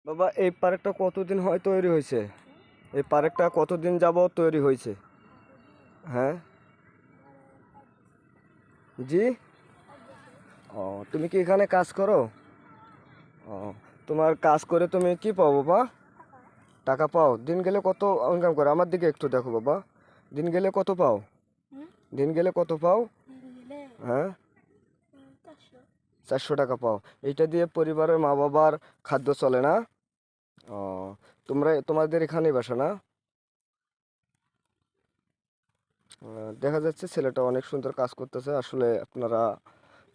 বাবা, এই পার্কটা কতদিন হয় তৈরি হয়েছে? এই পার্কটা কতদিন যাবত তৈরি হয়েছে? হ্যাঁ। জি। ও, তুমি কি এখানে কাজ করো? ও, তোমার কাজ করে তুমি কি পাও বাবা? টাকা পাও? দিন গেলে কত ইনকাম করো? আমার দিকে একটু দেখো বাবা। দিন গেলে কত পাও? দিন গেলে কত পাও? হ্যাঁ। 400 টাকা পাও। এইটা দিয়ে পরিবারের মা বাবার খাদ্য চলে না? ও, তোমাদের এখানেই বাসা না? দেখা যাচ্ছে ছেলেটা অনেক সুন্দর কাজ করতেছে। আসলে আপনারা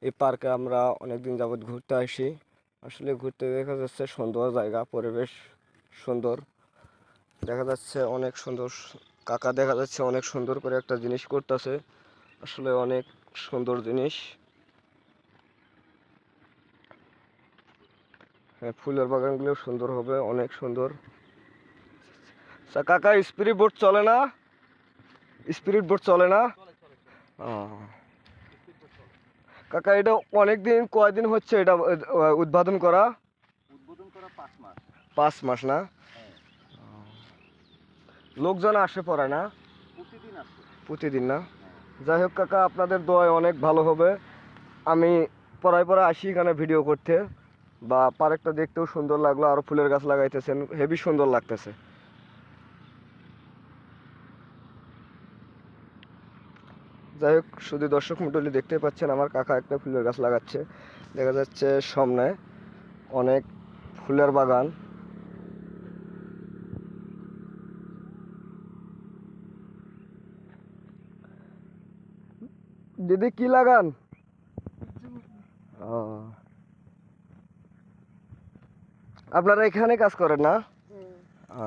এই পার্কে আমরা অনেক দিন যাবত ঘুরতে আসি। আসলে ঘুরতে দেখা যাচ্ছে সুন্দর জায়গা, পরিবেশ সুন্দর। দেখা যাচ্ছে অনেক সুন্দর। কাকা দেখা যাচ্ছে অনেক সুন্দর করে একটা জিনিস করতেছে। আসলে অনেক সুন্দর জিনিস। হ্যাঁ, ফুলের বাগানগুলো সুন্দর হবে, অনেক সুন্দর। আচ্ছা কাকা, স্পিরিট বোট চলে না? স্পিরিট বোট চলে না? ও, কাকা এটা অনেক দিন, কয়দিন হচ্ছে এটা উদ্বোধন করা? 5 মাস না? লোকজন আসে পড়ে না? প্রতিদিন না? যাই হোক কাকা, আপনাদের দোয়ায় অনেক ভালো হবে। আমি পড়ায় আসি এখানে ভিডিও করতে। বা পার্কটা দেখতেও সুন্দর লাগলো, আরো ফুলের গাছ লাগাইতেছেন, হেবি সুন্দর লাগতেছে। যাই হোক, শুধু দর্শক মণ্ডলী দেখতে পাচ্ছেন আমার কাকা একটা ফুলের গাছ লাগাচ্ছে। দেখা যাচ্ছে সামনে অনেক ফুলের বাগান। দিদি কি লাগান? ও, আপনারা এখানে কাজ করেন না? ও।